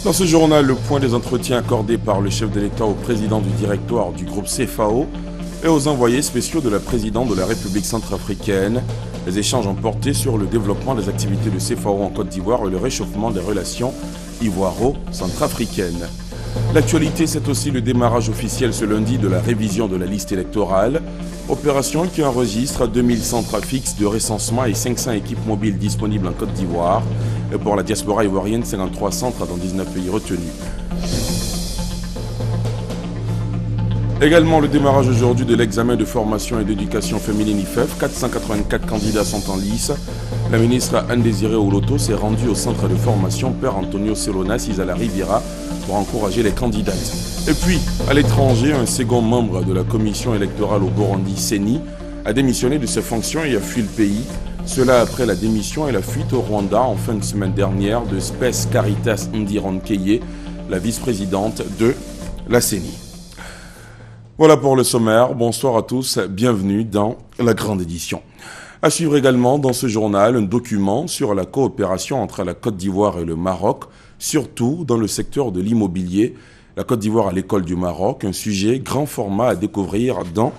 Dans ce journal, le point des entretiens accordés par le chef de l'État au président du directoire du groupe CFAO et aux envoyés spéciaux de la présidente de la République centrafricaine. Les échanges ont porté sur le développement des activités de CFAO en Côte d'Ivoire et le réchauffement des relations ivoiro-centrafricaines. L'actualité, c'est aussi le démarrage officiel ce lundi de la révision de la liste électorale. Opération qui enregistre 2000 centres fixes de recensement et 500 équipes mobiles disponibles en Côte d'Ivoire. Et pour la diaspora ivoirienne, 53 centres dans 19 pays retenus. Également le démarrage aujourd'hui de l'examen de formation et d'éducation féminine IFEF. 484 candidats sont en lice. La ministre Anne-Désirée Oloto s'est rendue au centre de formation Père Antonio Selona, Isala Riviera, pour encourager les candidates. Et puis, à l'étranger, un second membre de la commission électorale au Burundi, Seni, a démissionné de ses fonctions et a fui le pays. Cela après la démission et la fuite au Rwanda en fin de semaine dernière de Spes Caritas Ndironkeye, la vice-présidente de la CENI. Voilà pour le sommaire. Bonsoir à tous, bienvenue dans la grande édition. À suivre également dans ce journal un document sur la coopération entre la Côte d'Ivoire et le Maroc, surtout dans le secteur de l'immobilier. La Côte d'Ivoire à l'école du Maroc, un sujet grand format à découvrir dans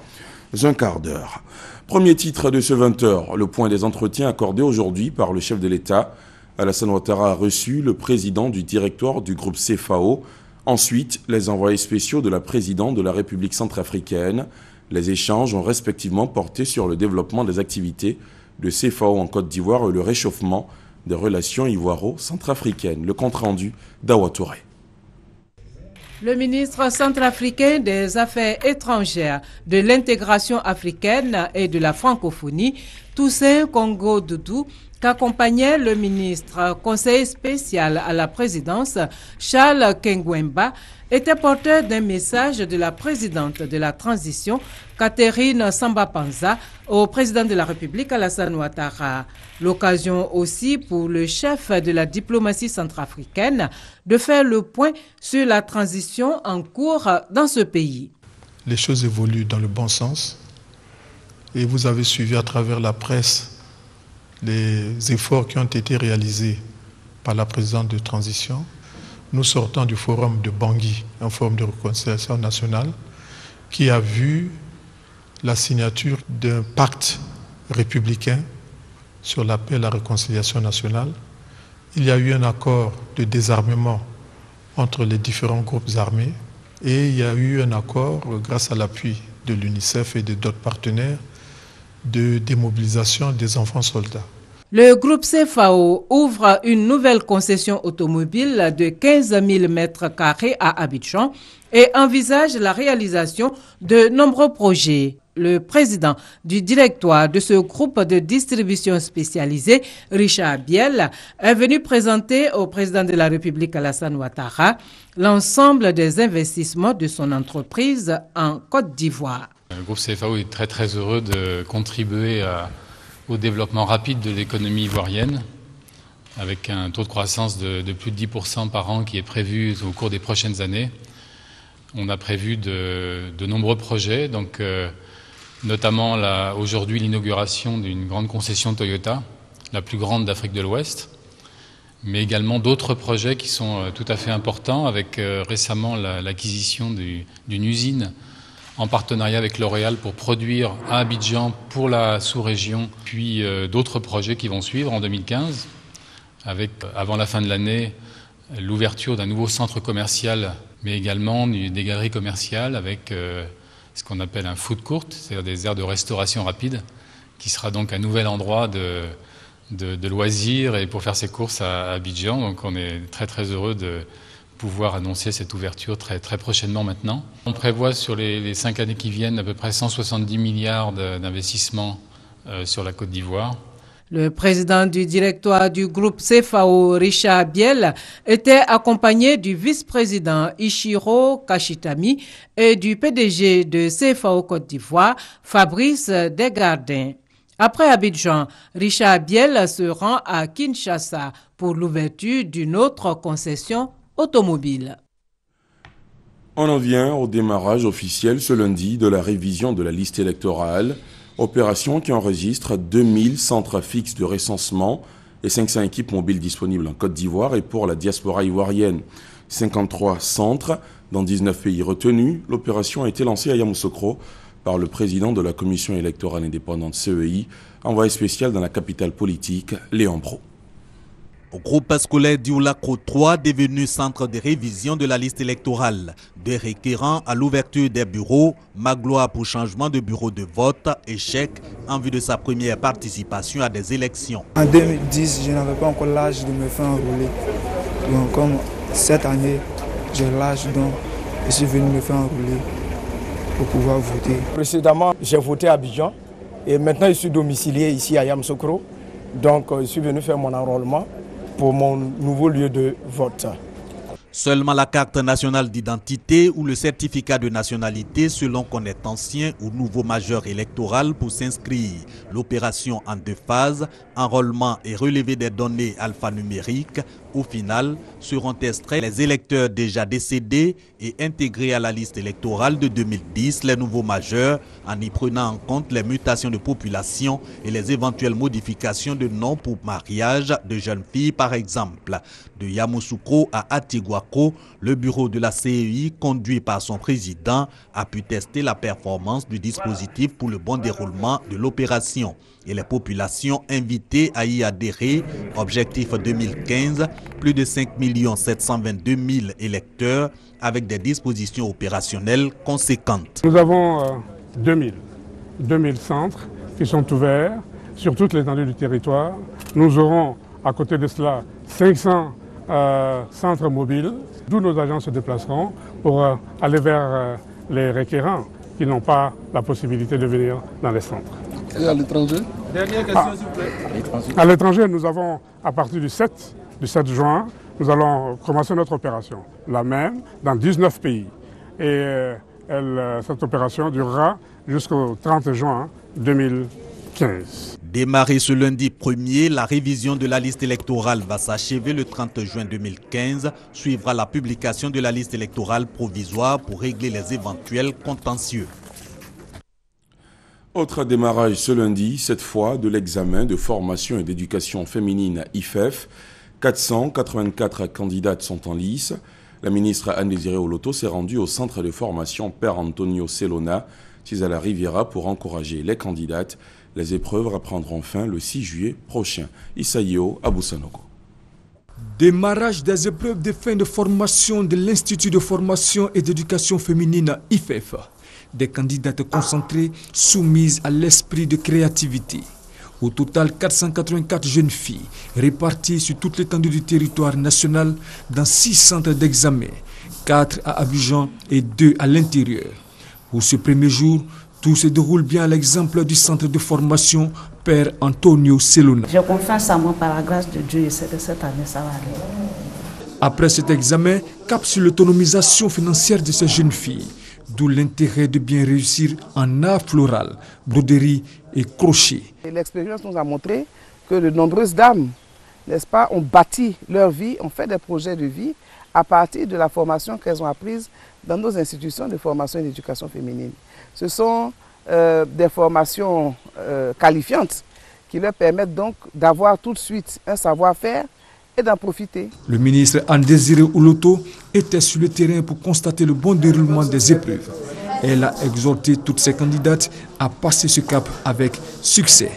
un quart d'heure. Premier titre de ce 20h, le point des entretiens accordés aujourd'hui par le chef de l'État. Alassane Ouattara a reçu le président du directoire du groupe CFAO. Ensuite, les envoyés spéciaux de la présidente de la République centrafricaine. Les échanges ont respectivement porté sur le développement des activités de CFAO en Côte d'Ivoire et le réchauffement des relations ivoiro-centrafricaines. Le compte-rendu d'Awa Touré. Le ministre centrafricain des Affaires étrangères, de l'intégration africaine et de la francophonie, Toussaint Congo Doudou, qu'accompagnait le ministre conseiller spécial à la présidence, Charles Kengwemba, était porteur d'un message de la présidente de la transition, Catherine Samba-Panza, au président de la République, Alassane Ouattara. L'occasion aussi pour le chef de la diplomatie centrafricaine de faire le point sur la transition en cours dans ce pays. Les choses évoluent dans le bon sens et vous avez suivi à travers la presse les efforts qui ont été réalisés par la présidente de transition. Nous sortons du forum de Bangui, un forum de réconciliation nationale, qui a vu la signature d'un pacte républicain sur la paix et la réconciliation nationale. Il y a eu un accord de désarmement entre les différents groupes armés et il y a eu un accord, grâce à l'appui de l'UNICEF et d'autres partenaires, de démobilisation des enfants soldats. Le groupe CFAO ouvre une nouvelle concession automobile de 15 000 m² à Abidjan et envisage la réalisation de nombreux projets. Le président du directoire de ce groupe de distribution spécialisé, Richard Biel, est venu présenter au président de la République, Alassane Ouattara, l'ensemble des investissements de son entreprise en Côte d'Ivoire. Le groupe CFAO est très heureux de contribuer au développement rapide de l'économie ivoirienne, avec un taux de croissance de plus de 10% par an qui est prévu au cours des prochaines années. On a prévu de nombreux projets, donc notamment aujourd'hui l'inauguration d'une grande concession Toyota, la plus grande d'Afrique de l'Ouest, mais également d'autres projets qui sont tout à fait importants, avec récemment l'acquisition d'une usine en partenariat avec L'Oréal pour produire à Abidjan pour la sous-région, puis d'autres projets qui vont suivre en 2015, avec avant la fin de l'année l'ouverture d'un nouveau centre commercial, mais également des galeries commerciales avec ce qu'on appelle un food court, c'est-à-dire des aires de restauration rapide, qui sera donc un nouvel endroit de loisirs et pour faire ses courses à Abidjan. Donc on est très heureux de pouvoir annoncer cette ouverture très prochainement maintenant. On prévoit sur les 5 années qui viennent à peu près 170 milliards d'investissements sur la Côte d'Ivoire. Le président du directoire du groupe CFAO, Richard Biel, était accompagné du vice-président Ichiro Kashitami et du PDG de CFAO Côte d'Ivoire, Fabrice Desgardins. Après Abidjan, Richard Biel se rend à Kinshasa pour l'ouverture d'une autre concession automobile. On en vient au démarrage officiel ce lundi de la révision de la liste électorale, opération qui enregistre 2000 centres fixes de recensement et 500 équipes mobiles disponibles en Côte d'Ivoire et pour la diaspora ivoirienne. 53 centres dans 19 pays retenus. L'opération a été lancée à Yamoussoukro par le président de la Commission électorale indépendante CEI, envoyé spécial dans la capitale politique, Léon Bro. Au groupe scolaire d'Ioulakro 3, devenu centre de révision de la liste électorale, des requérants à l'ouverture des bureaux, magloire pour changement de bureau de vote, échec en vue de sa première participation à des élections. En 2010, je n'avais pas encore l'âge de me faire enrôler. Donc comme cette année, j'ai l'âge, donc je suis venu me faire enrôler pour pouvoir voter. Précédemment, j'ai voté à Abidjan et maintenant je suis domicilié ici à Yamoussoukro. Donc je suis venu faire mon enrôlement pour mon nouveau lieu de vote. Seulement la carte nationale d'identité ou le certificat de nationalité selon qu'on est ancien ou nouveau majeur électoral pour s'inscrire. L'opération en 2 phases, enrôlement et relevé des données alphanumériques. Au final, seront extraits les électeurs déjà décédés et intégrés à la liste électorale de 2010, les nouveaux majeurs, en y prenant en compte les mutations de population et les éventuelles modifications de nom pour mariage de jeunes filles par exemple. De Yamoussoukro à Atiguako, le bureau de la CEI, conduit par son président, a pu tester la performance du dispositif pour le bon déroulement de l'opération. Et les populations invitées à y adhérer, objectif 2015, plus de 5 722 000 électeurs avec des dispositions opérationnelles conséquentes. Nous avons 2000 centres qui sont ouverts sur toute l'étendue du territoire. Nous aurons à côté de cela 500 centres mobiles, d'où nos agents se déplaceront pour aller vers les requérants qui n'ont pas la possibilité de venir dans les centres. Et à l'étranger? Dernière question, s'il vous plaît. À l'étranger, nous avons, à partir du 7 juin, nous allons commencer notre opération, la même, dans 19 pays. Et cette opération durera jusqu'au 30 juin 2015. Démarrée ce lundi 1er, la révision de la liste électorale va s'achever le 30 juin 2015. Suivra la publication de la liste électorale provisoire pour régler les éventuels contentieux. Autre démarrage ce lundi, cette fois de l'examen de formation et d'éducation féminine IFEF. 484 candidates sont en lice. La ministre Anne-Désirée Oloto s'est rendue au centre de formation Père Antonio Selona, Cisala Riviera, pour encourager les candidates. Les épreuves reprendront fin le 6 juillet prochain. Isaïo Aboussanogo. Démarrage des épreuves de fin de formation de l'Institut de formation et d'éducation féminine IFEF. Des candidates concentrées soumises à l'esprit de créativité. Au total, 484 jeunes filles réparties sur toute l'étendue du territoire national dans 6 centres d'examen, 4 à Abidjan et 2 à l'intérieur. Pour ce premier jour, tout se déroule bien à l'exemple du centre de formation Père Antonio Selona. J'ai confiance en moi par la grâce de Dieu et de cette année, ça va aller. Après cet examen, cap sur l'autonomisation financière de ces jeunes filles, d'où l'intérêt de bien réussir en art floral, broderie et crochet. L'expérience nous a montré que de nombreuses dames, n'est-ce pas, ont bâti leur vie, ont fait des projets de vie à partir de la formation qu'elles ont apprise dans nos institutions de formation et d'éducation féminine. Ce sont des formations qualifiantes qui leur permettent donc d'avoir tout de suite un savoir-faire et d'en profiter. Le ministre Anne-Désirée Oloto était sur le terrain pour constater le bon déroulement des épreuves. Elle a exhorté toutes ses candidates à passer ce cap avec succès.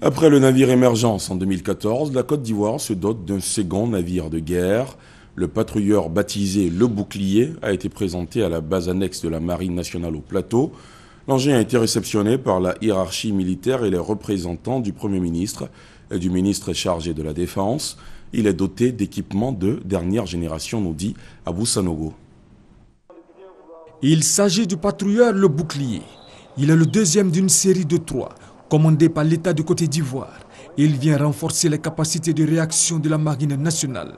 Après le navire Émergence en 2014, la Côte d'Ivoire se dote d'un second navire de guerre. Le patrouilleur baptisé Le Bouclier a été présenté à la base annexe de la Marine nationale au Plateau. L'engin a été réceptionné par la hiérarchie militaire et les représentants du Premier ministre et du ministre chargé de la Défense. Il est doté d'équipements de dernière génération, nous dit Abou Sanogo. Il s'agit du patrouilleur Le Bouclier. Il est le deuxième d'une série de 3, commandé par l'État de Côte d'Ivoire. Il vient renforcer les capacités de réaction de la Marine nationale.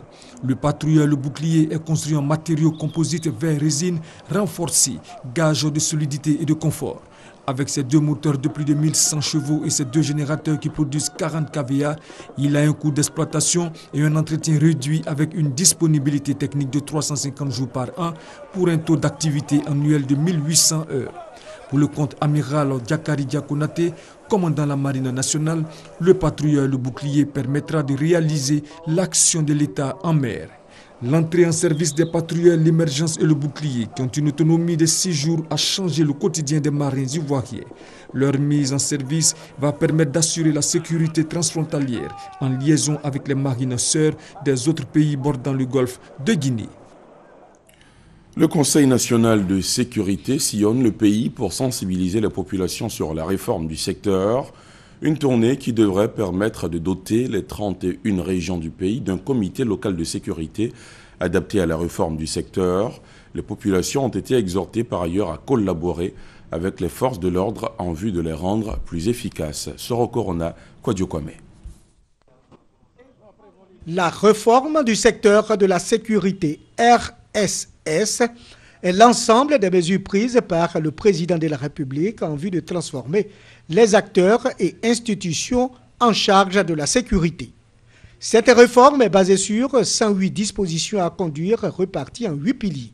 Le patrouilleur Le Bouclier est construit en matériaux composites verre résine renforcés, gage de solidité et de confort. Avec ses 2 moteurs de plus de 1100 chevaux et ses 2 générateurs qui produisent 40 kVA, il a un coût d'exploitation et un entretien réduit avec une disponibilité technique de 350 jours par an pour un taux d'activité annuel de 1800 heures. Pour le compte amiral Diakari Diakonate, commandant la Marine nationale, le patrouilleur Le Bouclier permettra de réaliser l'action de l'État en mer. L'entrée en service des patrouilleurs, l'émergence et le bouclier, qui ont une autonomie de 6 jours, a changé le quotidien des marins ivoiriens. Leur mise en service va permettre d'assurer la sécurité transfrontalière en liaison avec les marines sœurs des autres pays bordant le golfe de Guinée. Le Conseil national de sécurité sillonne le pays pour sensibiliser la population sur la réforme du secteur. Une tournée qui devrait permettre de doter les 31 régions du pays d'un comité local de sécurité adapté à la réforme du secteur. Les populations ont été exhortées par ailleurs à collaborer avec les forces de l'ordre en vue de les rendre plus efficaces. Soro Corona, Kwadio Kwame. La réforme du secteur de la sécurité RSS est l'ensemble des mesures prises par le président de la République en vue de transformer les acteurs et institutions en charge de la sécurité. Cette réforme est basée sur 108 dispositions à conduire réparties en 8 piliers.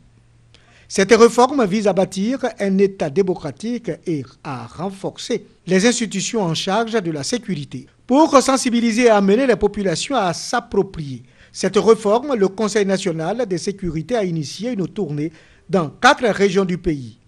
Cette réforme vise à bâtir un État démocratique et à renforcer les institutions en charge de la sécurité. Pour sensibiliser et amener les populations à s'approprier cette réforme, le Conseil national de sécurité a initié une tournée dans 4 régions du pays: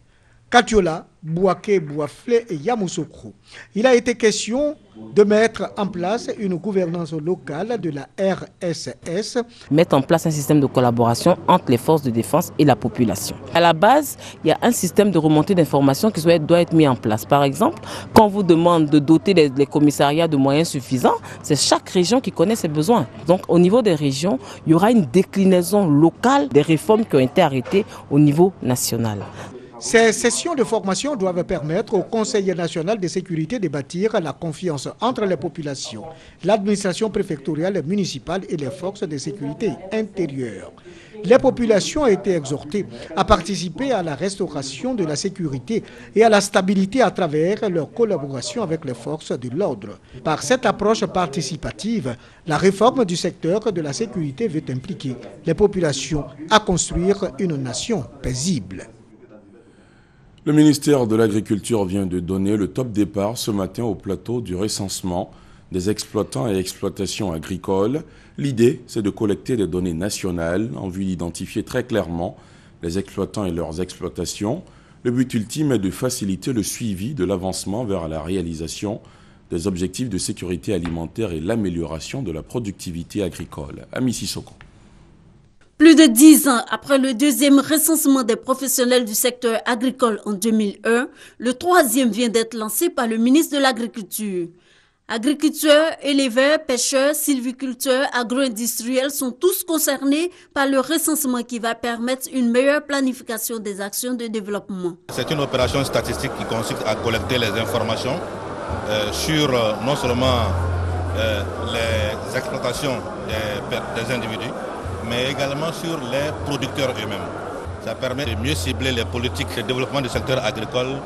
Katiola, Bouaké, Bouaflé et Yamoussoukro. Il a été question de mettre en place une gouvernance locale de la RSS. Mettre en place un système de collaboration entre les forces de défense et la population. À la base, il y a un système de remontée d'informations qui doit être mis en place. Par exemple, quand on vous demande de doter les commissariats de moyens suffisants, c'est chaque région qui connaît ses besoins. Donc au niveau des régions, il y aura une déclinaison locale des réformes qui ont été arrêtées au niveau national. Ces sessions de formation doivent permettre au Conseil national de sécurité de bâtir la confiance entre les populations, l'administration préfectorale, municipale et les forces de sécurité intérieure. Les populations ont été exhortées à participer à la restauration de la sécurité et à la stabilité à travers leur collaboration avec les forces de l'ordre. Par cette approche participative, la réforme du secteur de la sécurité veut impliquer les populations à construire une nation paisible. Le ministère de l'Agriculture vient de donner le top départ ce matin au plateau du recensement des exploitants et exploitations agricoles. L'idée, c'est de collecter des données nationales en vue d'identifier très clairement les exploitants et leurs exploitations. Le but ultime est de faciliter le suivi de l'avancement vers la réalisation des objectifs de sécurité alimentaire et l'amélioration de la productivité agricole. Ami Sissoko. Plus de 10 ans après le deuxième recensement des professionnels du secteur agricole en 2001, le troisième vient d'être lancé par le ministre de l'Agriculture. Agriculteurs, éleveurs, pêcheurs, sylviculteurs, agro-industriels sont tous concernés par le recensement qui va permettre une meilleure planification des actions de développement. C'est une opération statistique qui consiste à collecter les informations sur non seulement les exploitations des individus, mais également sur les producteurs eux-mêmes. Ça permet de mieux cibler les politiques de développement du secteur agricole.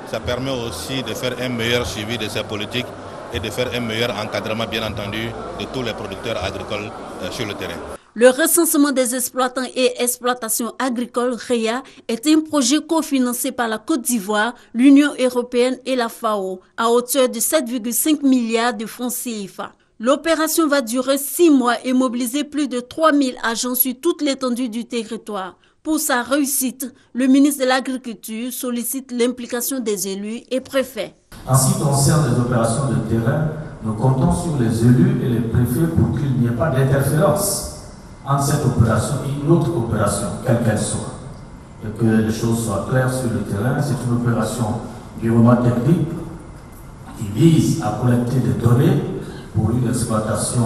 Ça permet aussi de faire un meilleur suivi de ces politiques et de faire un meilleur encadrement, bien entendu, de tous les producteurs agricoles sur le terrain. Le recensement des exploitants et exploitations agricoles REA est un projet cofinancé par la Côte d'Ivoire, l'Union européenne et la FAO, à hauteur de 7,5 milliards de francs CFA. L'opération va durer 6 mois et mobiliser plus de 3000 agents sur toute l'étendue du territoire. Pour sa réussite, le ministre de l'Agriculture sollicite l'implication des élus et préfets. En ce qui concerne les opérations de terrain, nous comptons sur les élus et les préfets pour qu'il n'y ait pas d'interférence entre cette opération et une autre opération, quelle qu'elle soit. Et que les choses soient claires sur le terrain. C'est une opération purement technique qui vise à collecter des données pour une exploitation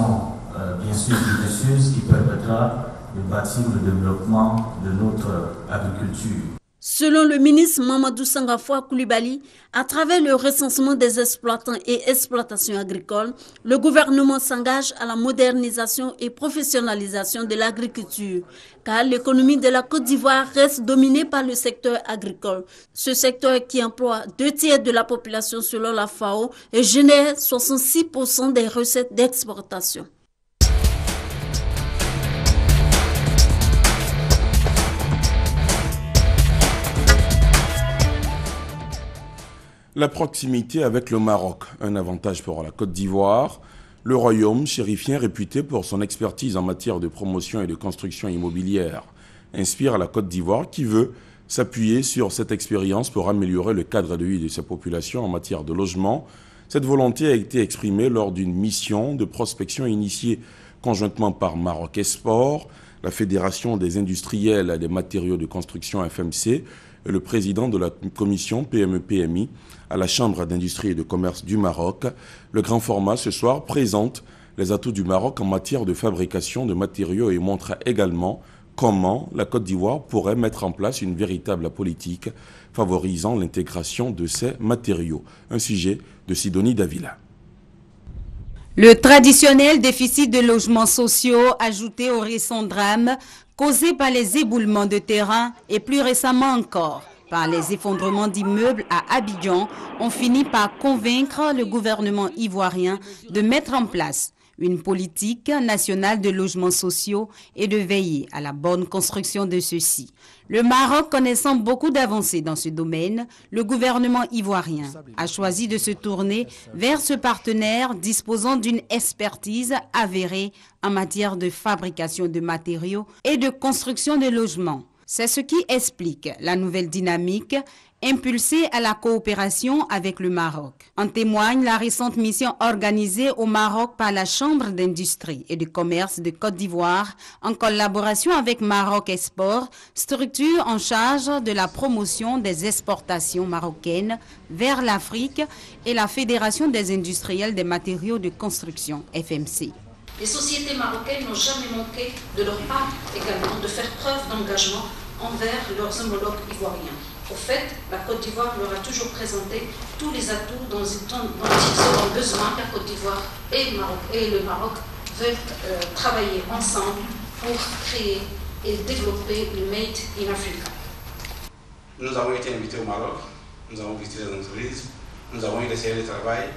bien sûr minutieuse qui permettra de bâtir le développement de notre agriculture. Selon le ministre Mamadou Sangafoua Koulibaly, à travers le recensement des exploitants et exploitations agricoles, le gouvernement s'engage à la modernisation et professionnalisation de l'agriculture, car l'économie de la Côte d'Ivoire reste dominée par le secteur agricole. Ce secteur qui emploie 2/3 de la population selon la FAO et génère 66% des recettes d'exportation. La proximité avec le Maroc, un avantage pour la Côte d'Ivoire. Le royaume chérifien, réputé pour son expertise en matière de promotion et de construction immobilière, inspire la Côte d'Ivoire qui veut s'appuyer sur cette expérience pour améliorer le cadre de vie de sa population en matière de logement. Cette volonté a été exprimée lors d'une mission de prospection initiée conjointement par Maroc Export, la Fédération des industriels des matériaux de construction FMC et le président de la commission PME-PMI à la Chambre d'industrie et de commerce du Maroc. Le grand format ce soir présente les atouts du Maroc en matière de fabrication de matériaux et montre également comment la Côte d'Ivoire pourrait mettre en place une véritable politique favorisant l'intégration de ces matériaux. Un sujet de Sidonie Davila. Le traditionnel déficit de logements sociaux ajouté au récent drame causé par les éboulements de terrain et plus récemment encore par les effondrements d'immeubles à Abidjan ont fini par convaincre le gouvernement ivoirien de mettre en place une politique nationale de logements sociaux et de veiller à la bonne construction de ceux-ci. Le Maroc connaissant beaucoup d'avancées dans ce domaine, le gouvernement ivoirien a choisi de se tourner vers ce partenaire disposant d'une expertise avérée en matière de fabrication de matériaux et de construction de logements. C'est ce qui explique la nouvelle dynamique impulsée à la coopération avec le Maroc. En témoigne la récente mission organisée au Maroc par la Chambre d'industrie et de commerce de Côte d'Ivoire en collaboration avec Maroc Export, structure en charge de la promotion des exportations marocaines vers l'Afrique, et la Fédération des industriels des matériaux de construction, FMC. Les sociétés marocaines n'ont jamais manqué de leur part également de faire preuve d'engagement envers leurs homologues ivoiriens. Au fait, la Côte d'Ivoire leur a toujours présenté tous les atouts dont ils auront besoin. La Côte d'Ivoire et le Maroc veulent travailler ensemble pour créer et développer le Made in Africa. Nous avons été invités au Maroc, nous avons visité les entreprises, nous avons eu des séries de travail,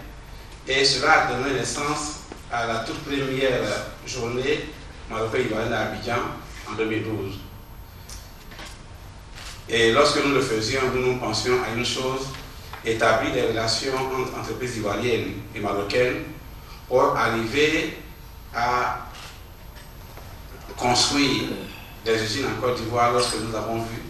et cela a donné naissance à la toute première journée marocaine-ivoirienne à Abidjan en 2012. Et lorsque nous le faisions, nous pensions à une chose, établir des relations entre entreprises ivoiriennes et marocaines pour arriver à construire des usines en Côte d'Ivoire, lorsque nous avons vu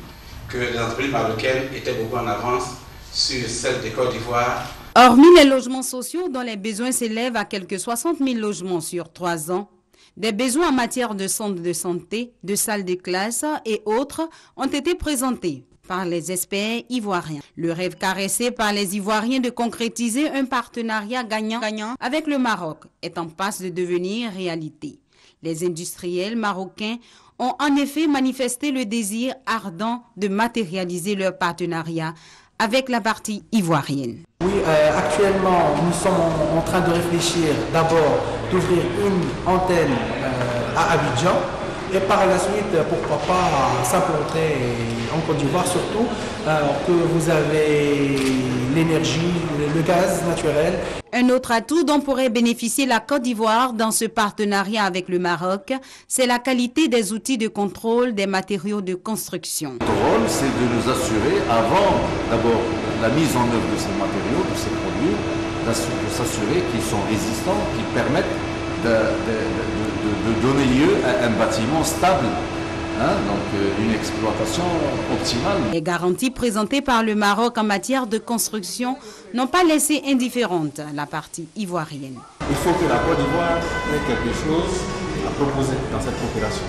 que les entreprises marocaines étaient beaucoup en avance sur celles de Côte d'Ivoire. Hormis les logements sociaux dont les besoins s'élèvent à quelques 60 000 logements sur 3 ans, des besoins en matière de centres de santé, de salles de classe et autres ont été présentés par les experts ivoiriens. Le rêve caressé par les Ivoiriens de concrétiser un partenariat gagnant-gagnant avec le Maroc est en passe de devenir réalité. Les industriels marocains ont en effet manifesté le désir ardent de matérialiser leur partenariat avec la partie ivoirienne. Oui, actuellement, nous sommes en train de réfléchir d'abord d'ouvrir une antenne à Abidjan et par la suite, pourquoi pas s'implanter en Côte d'Ivoire, surtout que vous avez l'énergie, le gaz naturel. Un autre atout dont pourrait bénéficier la Côte d'Ivoire dans ce partenariat avec le Maroc, c'est la qualité des outils de contrôle des matériaux de construction. Notre rôle, c'est de nous assurer, avant d'abord la mise en œuvre de ces matériaux, de ces produits, de s'assurer qu'ils sont résistants, qu'ils permettent de donner lieu à un bâtiment stable. Donc une exploitation optimale. Les garanties présentées par le Maroc en matière de construction n'ont pas laissé indifférente la partie ivoirienne. Il faut que la Côte d'Ivoire ait quelque chose à proposer dans cette coopération.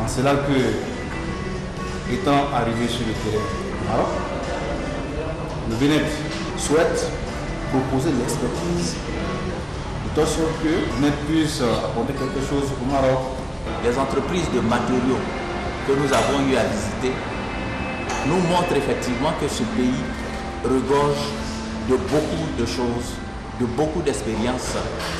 C'est là que, étant arrivé sur le terrain du Maroc, le BNEP souhaite proposer l'expertise de telle sorte que le BNEP puisse apporter quelque chose au Maroc. Les entreprises de matériaux que nous avons eu à visiter nous montrent effectivement que ce pays regorge de beaucoup de choses, de beaucoup d'expériences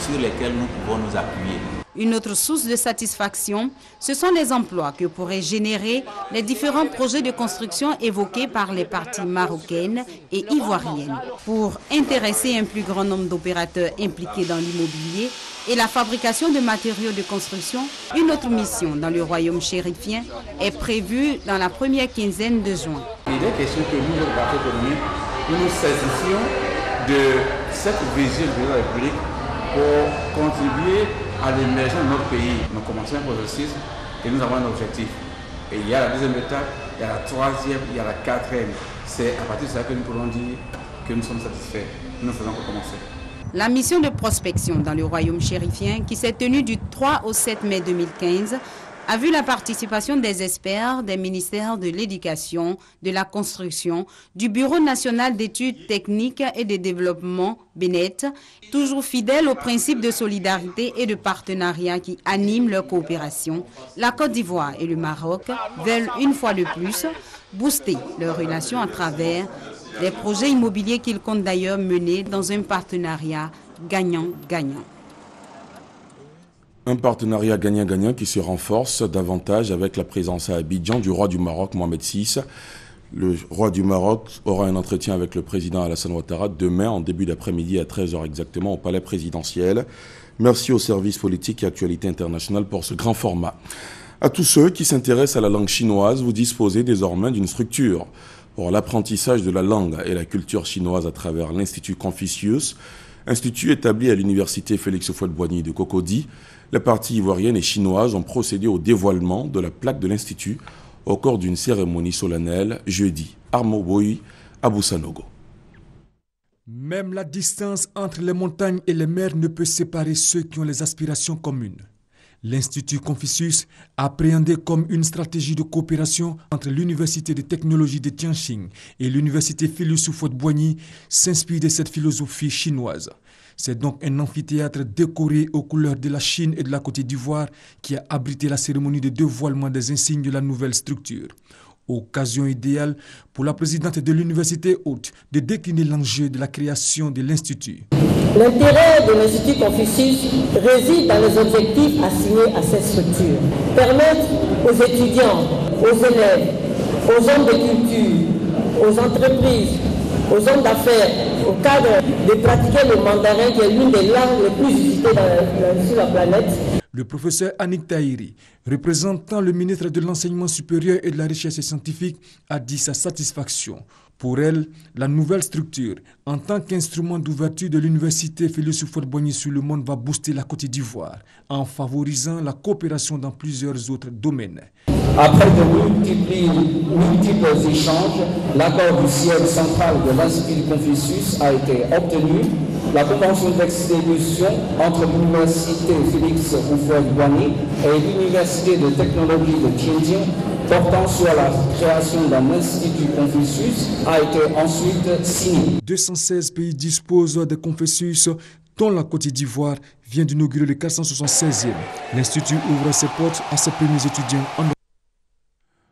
sur lesquelles nous pouvons nous appuyer. Une autre source de satisfaction, ce sont les emplois que pourraient générer les différents projets de construction évoqués par les parties marocaines et ivoiriennes. Pour intéresser un plus grand nombre d'opérateurs impliqués dans l'immobilier et la fabrication de matériaux de construction, une autre mission dans le royaume chérifien est prévue dans la première quinzaine de juin. Il est question que nous, le parti économique, nous nous saisissions de cette vision de la République pour contribuer à l'émergence de notre pays. Nous commençons un processus et nous avons un objectif. Et il y a la deuxième étape, il y a la troisième, il y a la quatrième. C'est à partir de ça que nous pourrons dire que nous sommes satisfaits. Nous faisons pour commencer. La mission de prospection dans le royaume chérifien, qui s'est tenue du 3 au 7 mai 2015, a vu la participation des experts des ministères de l'Éducation, de la Construction, du Bureau national d'études techniques et de développement, BNET, toujours fidèles aux principes de solidarité et de partenariat qui animent leur coopération. La Côte d'Ivoire et le Maroc veulent une fois de plus booster leurs relations à travers les projets immobiliers qu'ils comptent d'ailleurs mener dans un partenariat gagnant-gagnant. Un partenariat gagnant-gagnant qui se renforce davantage avec la présence à Abidjan du roi du Maroc, Mohamed VI. Le roi du Maroc aura un entretien avec le président Alassane Ouattara demain en début d'après-midi à 13h exactement au palais présidentiel. Merci aux services politiques et actualités internationales pour ce grand format. À tous ceux qui s'intéressent à la langue chinoise, vous disposez désormais d'une structure pour l'apprentissage de la langue et la culture chinoise à travers l'Institut Confucius, institut établi à l'université Félix Houphouët-Boigny de Cocody. Les parties ivoiriennes et chinoises ont procédé au dévoilement de la plaque de l'Institut au cours d'une cérémonie solennelle jeudi. Armo Boyi, Abou Sanogo. Même la distance entre les montagnes et les mers ne peut séparer ceux qui ont les aspirations communes. L'Institut Confucius, appréhendé comme une stratégie de coopération entre l'Université de technologie de Tianjin et l'Université Félix Houphouët-Boigny, s'inspire de cette philosophie chinoise. C'est donc un amphithéâtre décoré aux couleurs de la Chine et de la Côte d'Ivoire qui a abrité la cérémonie de dévoilement des insignes de la nouvelle structure. Occasion idéale pour la présidente de l'université haute de décliner l'enjeu de la création de l'Institut. L'intérêt de l'Institut Confucius réside dans les objectifs assignés à cette structure. Permettre aux étudiants, aux élèves, aux hommes de culture, aux entreprises, aux hommes d'affaires, aux cadres de pratiquer le mandarin qui est l'une des langues les plus utilisées sur la planète. Le professeur Annick Tahiri, représentant le ministre de l'Enseignement supérieur et de la Recherche scientifique, a dit sa satisfaction. Pour elle, la nouvelle structure, en tant qu'instrument d'ouverture de l'université Félix Houphouët-Boigny sur le monde, va booster la Côte d'Ivoire en favorisant la coopération dans plusieurs autres domaines. Après de multiples échanges, l'accord du siège central de l'Institut Confucius a été obtenu. La convention d'exécution entre l'Université Félix Houphouët-Boigny et l'Université de technologie de Tianjin portant sur la création d'un institut Confucius a été ensuite signée. 216 pays disposent de Confucius, dont la Côte d'Ivoire vient d'inaugurer le 476e. L'Institut ouvre ses portes à ses premiers étudiants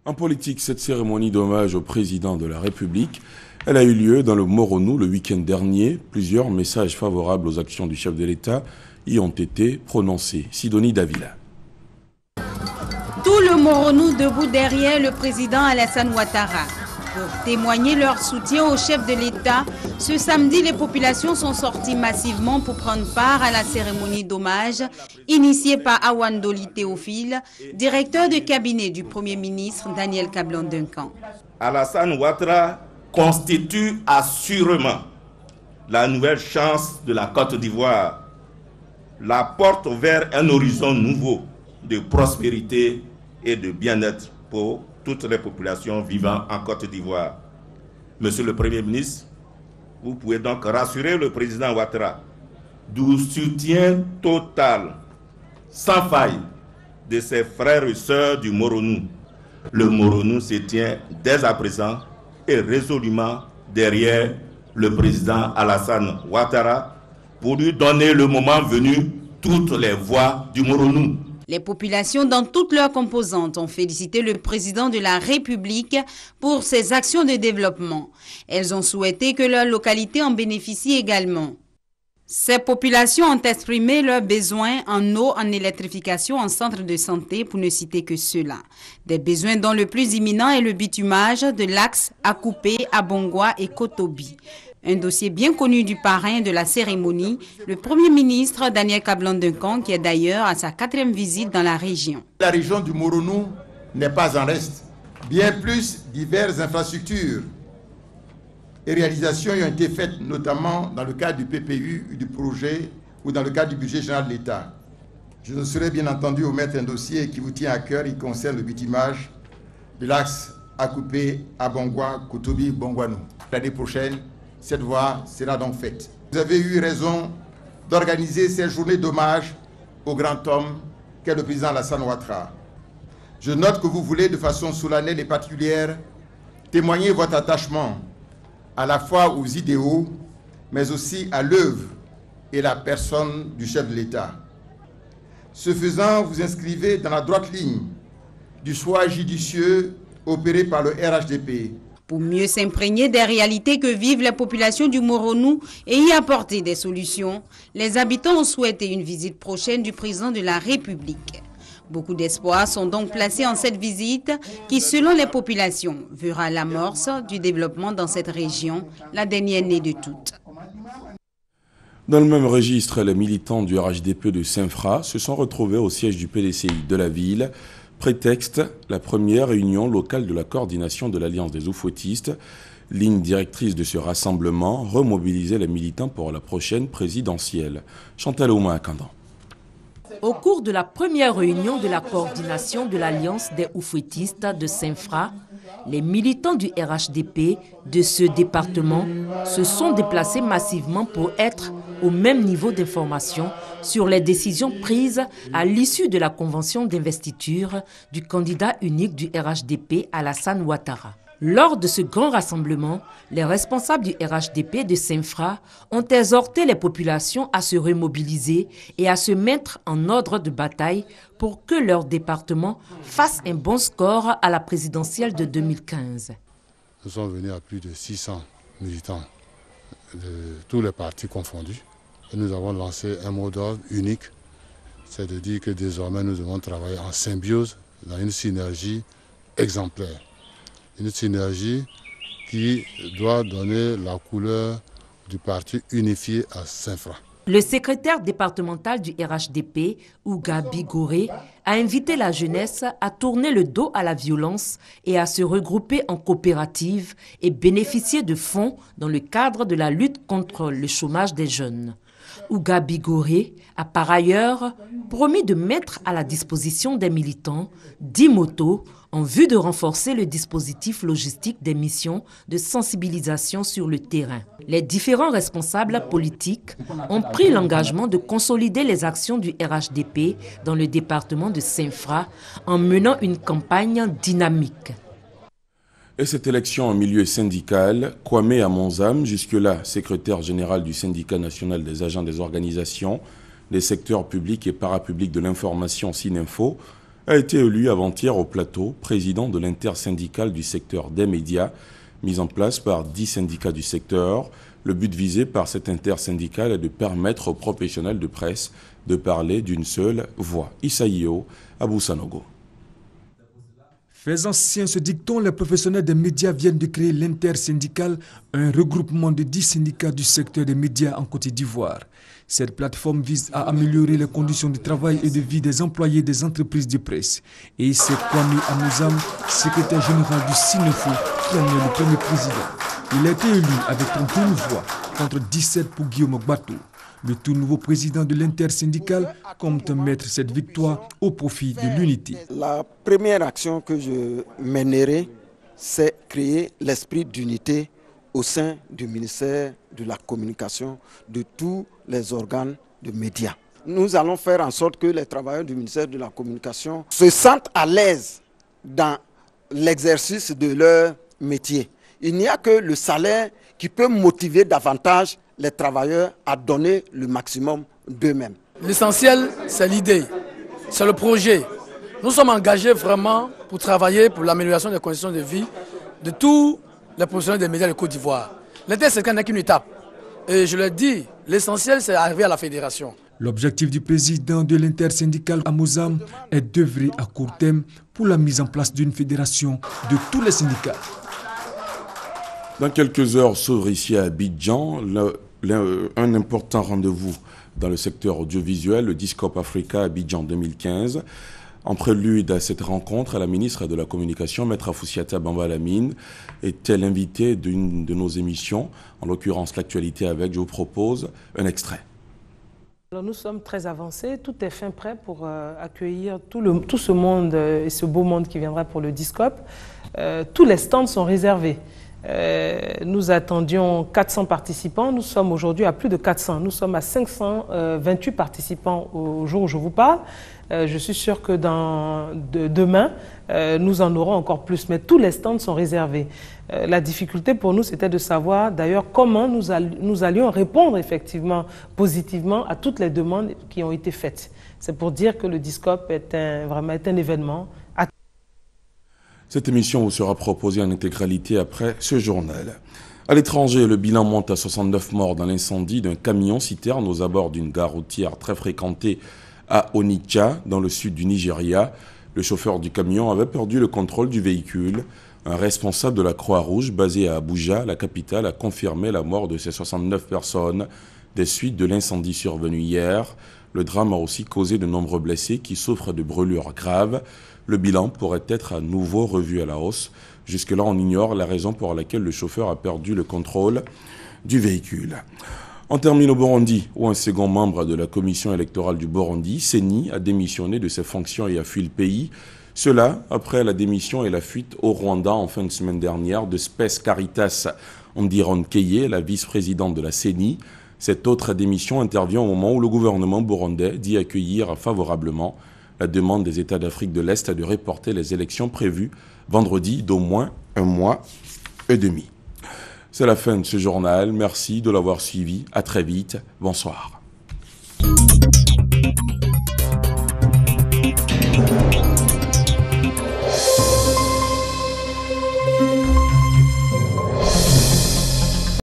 en politique. Cette cérémonie d'hommage au président de la République, elle a eu lieu dans le Moronou le week-end dernier. Plusieurs messages favorables aux actions du chef de l'État y ont été prononcés. Sidonie Davila. Tout le Moronou debout derrière le président Alassane Ouattara. Pour témoigner leur soutien au chef de l'État, ce samedi, les populations sont sorties massivement pour prendre part à la cérémonie d'hommage initiée par Awandoli Théophile, directeur de cabinet du Premier ministre Daniel Kablan-Duncan. Alassane Ouattara constitue assurément la nouvelle chance de la Côte d'Ivoire, la porte vers un horizon nouveau de prospérité et de bien-être pour toutes les populations vivant en Côte d'Ivoire. Monsieur le Premier ministre, vous pouvez donc rassurer le président Ouattara du soutien total, sans faille, de ses frères et sœurs du Moronou. Le Moronou se tient dès à présent et résolument derrière le président Alassane Ouattara pour lui donner le moment venu toutes les voix du Moronou. Les populations dans toutes leurs composantes ont félicité le président de la République pour ses actions de développement. Elles ont souhaité que leur localité en bénéficie également. Ces populations ont exprimé leurs besoins en eau, en électrification, en centre de santé, pour ne citer que ceux-là. Des besoins dont le plus imminent est le bitumage de l'axe Akupé, Abongwa et Kotobi. Un dossier bien connu du parrain de la cérémonie, le Premier ministre Daniel Kablan-Duncan, qui est d'ailleurs à sa 4e visite dans la région. La région du Moronou n'est pas en reste. Bien plus, diverses infrastructures et réalisations ont été faites, notamment dans le cadre du PPU et du projet ou dans le cadre du budget général de l'État. Je ne saurais bien entendu omettre un dossier qui vous tient à cœur, il concerne le bitumage de l'axe Akupé, Abongwa, Kotobi, Bongwanou. L'année prochaine, cette voie sera donc faite. Vous avez eu raison d'organiser cette journée d'hommage au grand homme qu'est le président Alassane Ouattara. Je note que vous voulez de façon solennelle et particulière témoigner votre attachement à la fois aux idéaux, mais aussi à l'œuvre et la personne du chef de l'État. Ce faisant, vous inscrivez dans la droite ligne du choix judicieux opéré par le RHDP. Pour mieux s'imprégner des réalités que vivent les populations du Moronou et y apporter des solutions, les habitants ont souhaité une visite prochaine du président de la République. Beaucoup d'espoirs sont donc placés en cette visite qui, selon les populations, verra l'amorce du développement dans cette région, la dernière née de toutes. Dans le même registre, les militants du RHDP de Saint-Fra se sont retrouvés au siège du PDCI de la ville. Prétexte, la première réunion locale de la coordination de l'Alliance des Oufouettistes. Ligne directrice de ce rassemblement, remobiliser les militants pour la prochaine présidentielle. Chantal Ouma à Kandan. Au cours de la première réunion de la coordination de l'Alliance des Oufouettistes de Saint-Fra, les militants du RHDP de ce département se sont déplacés massivement pour être au même niveau d'information sur les décisions prises à l'issue de la convention d'investiture du candidat unique du RHDP, Alassane Ouattara. Lors de ce grand rassemblement, les responsables du RHDP de Saint-Fra ont exhorté les populations à se remobiliser et à se mettre en ordre de bataille pour que leur département fasse un bon score à la présidentielle de 2015. Nous sommes venus à plus de 600 militants de tous les partis confondus. Et nous avons lancé un mot d'ordre unique, c'est de dire que désormais nous devons travailler en symbiose, dans une synergie exemplaire. Une synergie qui doit donner la couleur du parti unifié à Saint-Fra. Le secrétaire départemental du RHDP, Ouga Bigoré, a invité la jeunesse à tourner le dos à la violence et à se regrouper en coopérative et bénéficier de fonds dans le cadre de la lutte contre le chômage des jeunes. Ouga Bigoré a par ailleurs promis de mettre à la disposition des militants 10 motos en vue de renforcer le dispositif logistique des missions de sensibilisation sur le terrain. Les différents responsables politiques ont pris l'engagement de consolider les actions du RHDP dans le département de Saint-Fra en menant une campagne dynamique. Et cette élection en milieu syndical, Kwame Amonzam, jusque-là secrétaire général du syndicat national des agents des organisations, des secteurs publics et parapublics de l'information Sininfo, a été élu avant-hier au plateau président de l'intersyndicale du secteur des médias, mise en place par 10 syndicats du secteur. Le but visé par cette intersyndicale est de permettre aux professionnels de presse de parler d'une seule voix. Isaïo Aboussanogo. Faisant sien ce dicton, les professionnels des médias viennent de créer l'intersyndicale, un regroupement de 10 syndicats du secteur des médias en Côte d'Ivoire. Cette plateforme vise à améliorer les conditions de travail et de vie des employés des entreprises de presse. Et c'est Kwame Amouzam, secrétaire général du Sininfo, qui en est le premier président. Il a été élu avec 31 voix contre 17 pour Guillaume Gbato. Le tout nouveau président de l'intersyndicale compte mettre cette victoire au profit de l'unité. La première action que je mènerai, c'est créer l'esprit d'unité au sein du ministère de la Communication, de tous les organes de médias. Nous allons faire en sorte que les travailleurs du ministère de la Communication se sentent à l'aise dans l'exercice de leur métier. Il n'y a que le salaire qui peut motiver davantage les travailleurs à donner le maximum d'eux-mêmes. L'essentiel, c'est l'idée, c'est le projet. Nous sommes engagés vraiment pour travailler pour l'amélioration des conditions de vie de tous les professionnels des médias de Côte d'Ivoire. L'intersyndicale n'est qu'une étape. Et je le dis, l'essentiel, c'est arriver à la fédération. L'objectif du président de l'intersyndicale Amouzam est d'œuvrer à court terme pour la mise en place d'une fédération de tous les syndicats. Dans quelques heures s'ouvre ici à Abidjan un important rendez-vous dans le secteur audiovisuel, le Discope Africa Abidjan 2015. En prélude à cette rencontre, la ministre de la Communication, Maître Afoussiata Bamba-Lamine, est-elle invitée d'une de nos émissions, en l'occurrence l'actualité avec, je vous propose un extrait. Alors nous sommes très avancés, tout est fin prêt pour accueillir tout ce monde et ce beau monde qui viendra pour le Discop. Tous les stands sont réservés. Nous attendions 400 participants, nous sommes aujourd'hui à plus de 400. Nous sommes à 528 participants au jour où je vous parle. Je suis sûr que demain, nous en aurons encore plus, mais tous les stands sont réservés. La difficulté pour nous, c'était de savoir d'ailleurs comment nous allions répondre effectivement positivement à toutes les demandes qui ont été faites. C'est pour dire que le Discop est vraiment un événement. Cette émission vous sera proposée en intégralité après ce journal. À l'étranger, le bilan monte à 69 morts dans l'incendie d'un camion-citerne aux abords d'une gare routière très fréquentée à Onitsha, dans le sud du Nigeria. Le chauffeur du camion avait perdu le contrôle du véhicule. Un responsable de la Croix-Rouge, basé à Abuja, la capitale, a confirmé la mort de ces 69 personnes des suites de l'incendie survenu hier. Le drame a aussi causé de nombreux blessés qui souffrent de brûlures graves. Le bilan pourrait être à nouveau revu à la hausse. Jusque-là, on ignore la raison pour laquelle le chauffeur a perdu le contrôle du véhicule. On termine au Burundi, où un second membre de la commission électorale du Burundi, Seni, a démissionné de ses fonctions et a fui le pays. Cela après la démission et la fuite au Rwanda en fin de semaine dernière de Space Caritas Ndironkeye, la vice-présidente de la CENI. Cette autre démission intervient au moment où le gouvernement burundais dit accueillir favorablement la demande des États d'Afrique de l'Est de reporter les élections prévues vendredi d'au moins un mois et demi. C'est la fin de ce journal. Merci de l'avoir suivi. À très vite. Bonsoir.